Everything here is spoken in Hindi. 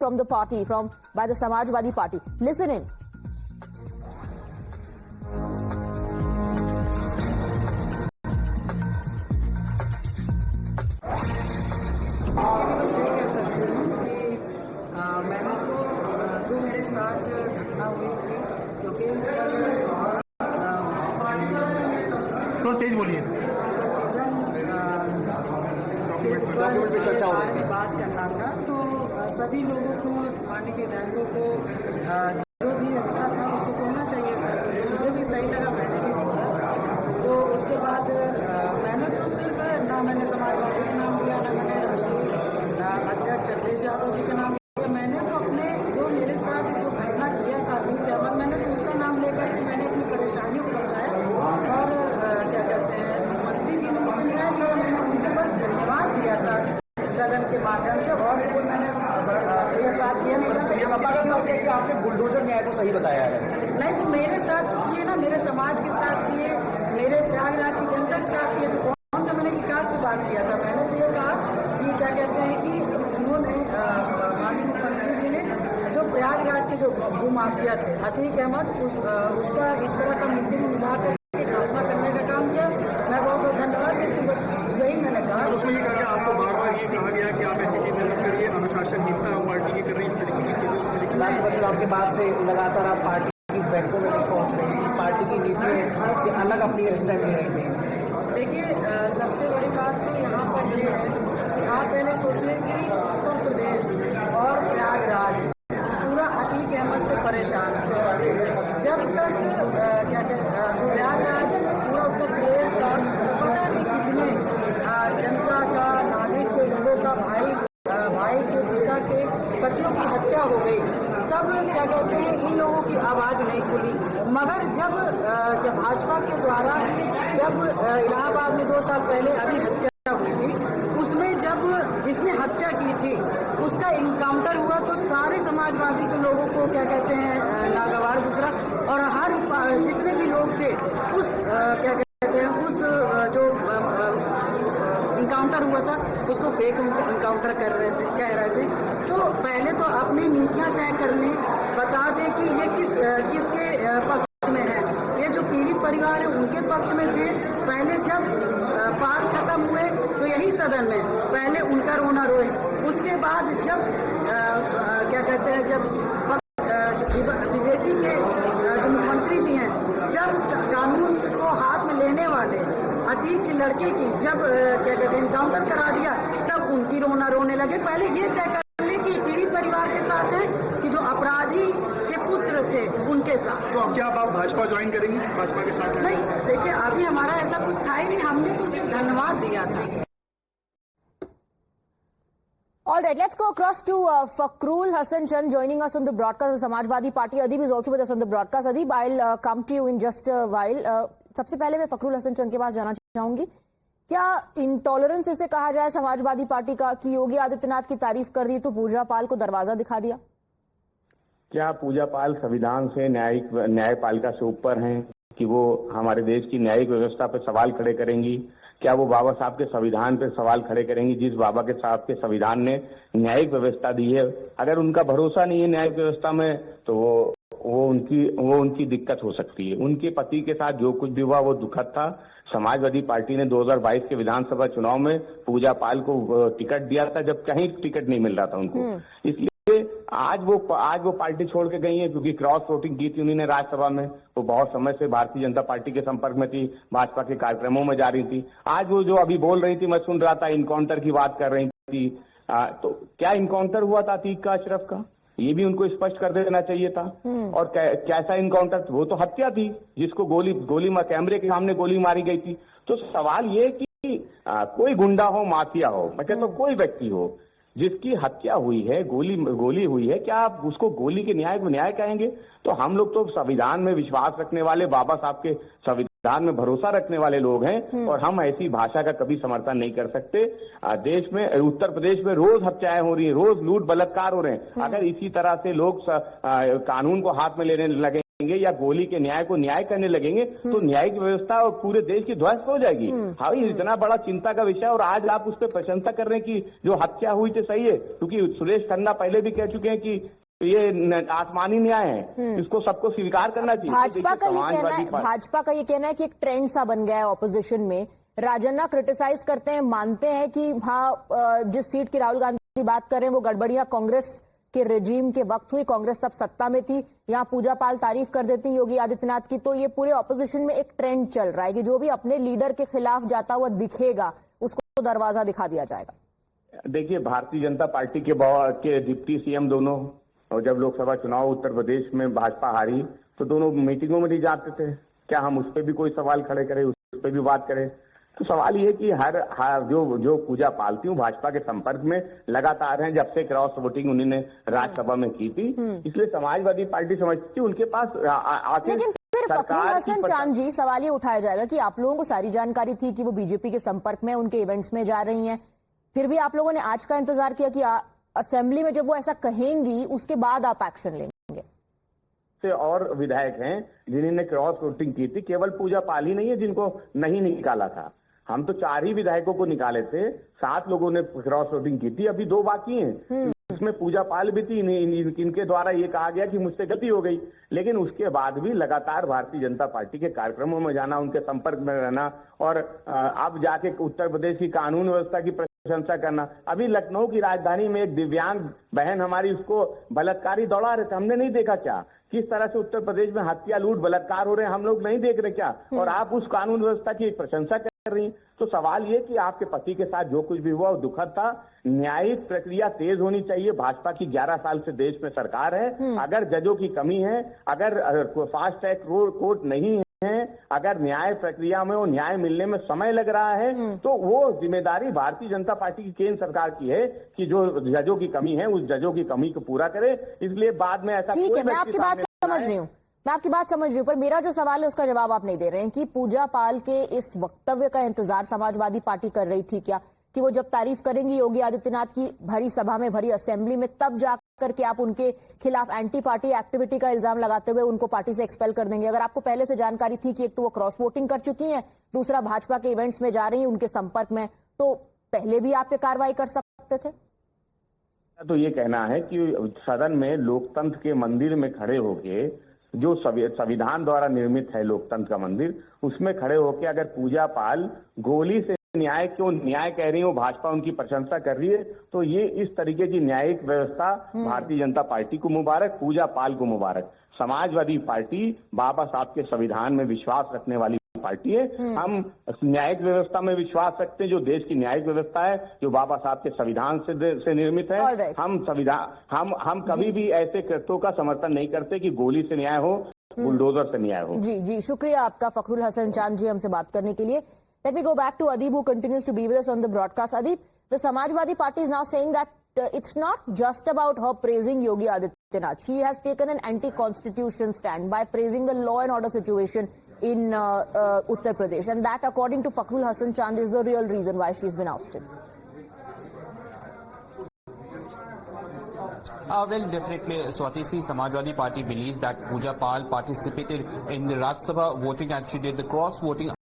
from the party, by the Samajwadi Party. Listen in. मैंने तो जो मेरे साथ घटना हुई थी क्योंकि तो तेज बोलिए। डॉक्यूमेंट पे चर्चा हो रही थी, बात करना था तो सभी लोगों को माननीय विधायकों को जो भी अच्छा था उसको बोलना चाहिए था। मुझे भी सही लगा, मैंने भी बोला। तो उसके बाद मैंने तो सिर्फ ना मैंने समाजवादी का नाम दिया, ना मैंने अध्यक्ष अखिलेश यादव जी का नाम दिया। मैंने तो अपने जो मेरे साथ जो घटना किया था अतीक अहमद, मैंने तो उसका नाम लेकर के मैंने अपनी परेशानियों को बताया और क्या कहते हैं मंत्री जी ने मुझे न्याय दिया। मैंने उनको बस धन्यवाद दिया था सदन के माध्यम से और कोई मैंने ये बात किया नहीं। आपने बुलडोजर न्याय को सही बताया है। नहीं तो मेरे साथ तो किए ना, मेरे समाज के साथ किए, मेरे प्रयागराज की जनता के साथ किए। तो कौन सा मैंने विकास की बात किया था? मैंने तो ये कहा कि क्या कहते हैं कि उन्होंने माननीय मुख्यमंत्री जी ने जो प्रयागराज के जो भूमाफिया थे अतीक अहमद उसका इस तरह का मुद्दे में मिलाकर खात्मा करने का काम किया। मैं बहुत बहुत धन्यवाद देती हूँ। यही मैंने कहा। उसमें ये कहा आपको बार बार ये कहा गया कि आप ऐसी चीजें मत करिए, अनुशासनहीनता पार्टी की कर रही है। राष्ट्रपति चुनाव के बाद से लगातार आप पार्टी की बैठकों में पहुंच रहे हैं, पार्टी की नीतियों से अलग अपनी स्टैंड ले रहे हैं। देखिए सबसे बड़ी बात तो यहाँ पर ये है कि आप पहले सोचिए कि उत्तर प्रदेश और प्रयागराज पूरा अतीक अहमद से परेशान है। जब तक क्या कहते हैं प्रयागराज पूरा उत्तर प्रदेश का पता नहीं कितने जनता का, नागरिक के लोगों का भाई के पिता के बच्चों की हत्या हो गई, तब क्या कहते हैं इन लोगों की आवाज नहीं खुली। मगर जब भाजपा के द्वारा जब इलाहाबाद में 2 साल पहले अभी हत्या हुई थी, उसमें जब जिसने हत्या की थी उसका इनकाउंटर हुआ तो सारे समाजवादी के लोगों को क्या कहते हैं नागवार गुजरा और हर जितने भी लोग थे उस क्या कहते हैं उस जो इनकाउंटर हुआ था उसको फेक इनकाउंटर कह रहे थे। तो पहले तो अपनी नीतियां तय करने, बता दें कि ये किसके पक्ष में है। ये जो पीड़ित परिवार है उनके पक्ष में थे। पहले जब पाठ खत्म हुए तो यही सदन में पहले उनका रोना रोए, उसके बाद जब क्या कहते हैं जब बीजेपी के जो मुख्यमंत्री जी हैं जब कानून को हाथ में लेने वाले अतीक की लड़की की जब क्या कहते हैं इनकाउंटर करा दिया तब उनकी रोना रोने लगे। पहले ये तय कर ले कि पीड़ित परिवार के साथ है कि जो अपराधी के पुत्र थे उनके साथ। तो अब क्या आप भाजपा ज्वाइन करेंगी? भाजपा के साथ नहीं, देखिए अभी हमारा ऐसा कुछ था ही नहीं, हमने तो सिर्फ धन्यवाद दिया था। All right, let's go across to Fakhrul Hasan Chand joining us on the broadcast of the Samajwadi Party. Adib is also with us on the broadcast. Adib, I'll come to you in just a while. सबसे पहले मैं फखरुल हसन चंद के पास जाना चाहूंगी। क्या इंटॉलरेंस इसे कहा जाए समाजवादी पार्टी का कि योगी आदित्यनाथ की तारीफ कर दी तो पूजा पाल को दरवाजा दिखा दिया? क्या पूजा पाल संविधान से न्यायपालिका से ऊपर हैं कि वो हमारे देश की न्यायिक व्यवस्था पर सवाल खड़े करेंगी? क्या वो बाबा साहब के संविधान पर सवाल खड़े करेंगी जिस बाबा के साहब के संविधान ने न्यायिक व्यवस्था दी है? अगर उनका भरोसा नहीं है न्यायिक व्यवस्था में तो वो उनकी दिक्कत हो सकती है। उनके पति के साथ जो कुछ भी हुआ वो दुखद था। समाजवादी पार्टी ने 2022 के विधानसभा चुनाव में पूजा पाल को टिकट दिया था जब कहीं टिकट नहीं मिल रहा था उनको। इसलिए आज वो पार्टी छोड़ के गई है क्योंकि क्रॉस वोटिंग की थी उन्होंने राज्यसभा में। वो बहुत समय से भारतीय जनता पार्टी के संपर्क में थी, भाजपा के कार्यक्रमों में जा रही थी। आज वो जो अभी बोल रही थी, मैं सुन रहा था, इनकाउंटर की बात कर रही थी। तो क्या इनकाउंटर हुआ था अतीक का, अशरफ का? ये भी उनको स्पष्ट कर देना चाहिए था। और कैसा इनकाउंटर? वो तो हत्या थी जिसको गोली कैमरे के सामने गोली मारी गई थी। तो सवाल ये कि कोई गुंडा हो, माफिया हो, मैं कहता हूं कोई व्यक्ति हो जिसकी हत्या हुई है, गोली हुई है, क्या आप उसको गोली के न्याय को न्याय कहेंगे? तो हम लोग तो संविधान में विश्वास रखने वाले, बाबा साहब के संविधान में भरोसा रखने वाले लोग हैं और हम ऐसी भाषा का कभी समर्थन नहीं कर सकते। देश में, उत्तर प्रदेश में रोज हत्याएं हो रही हैं, रोज लूट बलात्कार हो रहे हैं। अगर इसी तरह से लोग कानून को हाथ में लेने लगे या गोली के न्याय को न्याय करने लगेंगे तो न्यायिक व्यवस्था और पूरे देश की ध्वस्त हो जाएगी। हाँ, ये इतना बड़ा चिंता का विषय और आज आप उस पर प्रशंसा कर रहे हैं कि जो हत्या हुई थी सही है, क्योंकि सुरेश खन्ना पहले भी कह चुके हैं कि ये आसमानी न्याय है, इसको सबको स्वीकार करना चाहिए। भाजपा का ये कहना है कि एक ट्रेंड सा बन गया है ऑपोजिशन में। राजन्ना क्रिटिसाइज करते हैं, मानते हैं कि हाँ जिस सीट की राहुल गांधी बात कर रहे हैं वो गड़बड़ियां कांग्रेस के रेजीम के वक्त हुई, कांग्रेस तब सत्ता में थी। यहाँ पूजा पाल तारीफ कर देती हैं योगी आदित्यनाथ की। तो ये पूरे ऑपोजिशन में एक ट्रेंड चल रहा है कि जो भी अपने लीडर के खिलाफ जाता हुआ दिखेगा उसको दरवाजा दिखा दिया जाएगा। देखिए, भारतीय जनता पार्टी के डिप्टी सीएम दोनों, और जब लोकसभा चुनाव उत्तर प्रदेश में भाजपा हारी तो दोनों मीटिंगों में नहीं जाते थे। क्या हम उस पर भी कोई सवाल खड़े करें, उस पर भी बात करें? तो सवाल ये कि हर जो पूजा पालती हूँ भाजपा के संपर्क में लगातार हैं, जब से क्रॉस वोटिंग उन्होंने राज्यसभा में की थी। इसलिए समाजवादी पार्टी समझती थी उनके पास आके लेकिन फिर फखरुल हसन चांद जी, सवाल ये उठाया जाएगा कि आप लोगों को सारी जानकारी थी कि वो बीजेपी के संपर्क में, उनके इवेंट्स में जा रही हैं, फिर भी आप लोगों ने आज का इंतजार किया कि असेंबली में जब वो ऐसा कहेंगी उसके बाद आप एक्शन लेंगे। से और विधायक हैं जिन्होंने क्रॉस वोटिंग की थी, केवल पूजा पाल ही नहीं है जिनको नहीं निकाला था। हम तो 4 ही विधायकों को निकाले थे, 7 लोगों ने क्रॉस वोटिंग की थी, अभी 2 बाकी हैं। इसमें पूजा पाल भी थी। इनके द्वारा ये कहा गया कि मुझसे गलती हो गई, लेकिन उसके बाद भी लगातार भारतीय जनता पार्टी के कार्यक्रमों में जाना, उनके संपर्क में रहना और अब जाके उत्तर प्रदेश की कानून व्यवस्था की प्रशंसा करना। अभी लखनऊ की राजधानी में एक दिव्यांग बहन हमारी, उसको बलात्कारी दौड़ा रहे थे, हमने नहीं देखा क्या? किस तरह से उत्तर प्रदेश में हत्या, लूट, बलात्कार हो रहे हैं, हम लोग नहीं देख रहे क्या? और आप उस कानून व्यवस्था की प्रशंसा कर रही। तो सवाल ये कि आपके पति के साथ जो कुछ भी हुआ वो दुखद था। न्यायिक प्रक्रिया तेज होनी चाहिए। भाजपा की 11 साल से देश में सरकार है। अगर जजों की कमी है, अगर फास्ट ट्रैक कोर्ट नहीं है, अगर न्याय प्रक्रिया में वो न्याय मिलने में समय लग रहा है, तो वो जिम्मेदारी भारतीय जनता पार्टी की केंद्र सरकार की है कि जो जजों की कमी है उस जजों की कमी को पूरा करे। इसलिए बाद में ऐसा ठीक है, मैं आपकी बात समझ रही हूँ, पर मेरा जो सवाल है उसका जवाब आप नहीं दे रहे हैं कि पूजा पाल के इस वक्तव्य का इंतजार समाजवादी पार्टी कर रही थी क्या, कि वो जब तारीफ करेंगी योगी आदित्यनाथ की भरी सभा में, भरी असेंबली में, तब जाकर के आप उनके खिलाफ एंटी पार्टी एक्टिविटी का इल्जाम लगाते हुए उनको पार्टी से एक्सपेल कर देंगे? अगर आपको पहले से जानकारी थी कि एक तो वो क्रॉस वोटिंग कर चुकी हैं, दूसरा भाजपा के इवेंट्स में जा रही हैं, उनके संपर्क में, तो पहले भी आप पे कार्रवाई कर सकते थे। तो ये कहना है कि सदन में लोकतंत्र के मंदिर में खड़े होके, जो संविधान द्वारा निर्मित है लोकतंत्र का मंदिर, उसमें खड़े होकर अगर पूजा पाल गोली से न्याय क्यों न्याय कह रही हो, भाजपा उनकी प्रशंसा कर रही है, तो ये इस तरीके की न्यायिक व्यवस्था भारतीय जनता पार्टी को मुबारक, पूजा पाल को मुबारक। समाजवादी पार्टी बाबा साहब के संविधान में विश्वास रखने वाली पार्टी है। हम न्यायिक व्यवस्था में विश्वास रखते हैं, जो देश की न्यायिक व्यवस्था है, जो बाबा साहब के संविधान से निर्मित है। हम कभी भी ऐसे कृत्यों का समर्थन नहीं करते कि गोली से न्याय हो, बुलडोजर से न्याय हो। जी, शुक्रिया आपका फखरुल हसन चांद जी हमसे बात करने के लिए। Let me go back to Adib, who continues to be with us on the broadcast. Adib, the Samajwadi Party is now saying that it's not just about her praising Yogi Adityanath. She has taken an anti-constitution stand by praising the law and order situation in Uttar Pradesh, and that, according to Fukhrul Hasan Chand, is the real reason why she's been ousted. Well, definitely, Swati, Samajwadi Party believes that Pooja Pal participated in the Rajya Sabha voting and she did the cross voting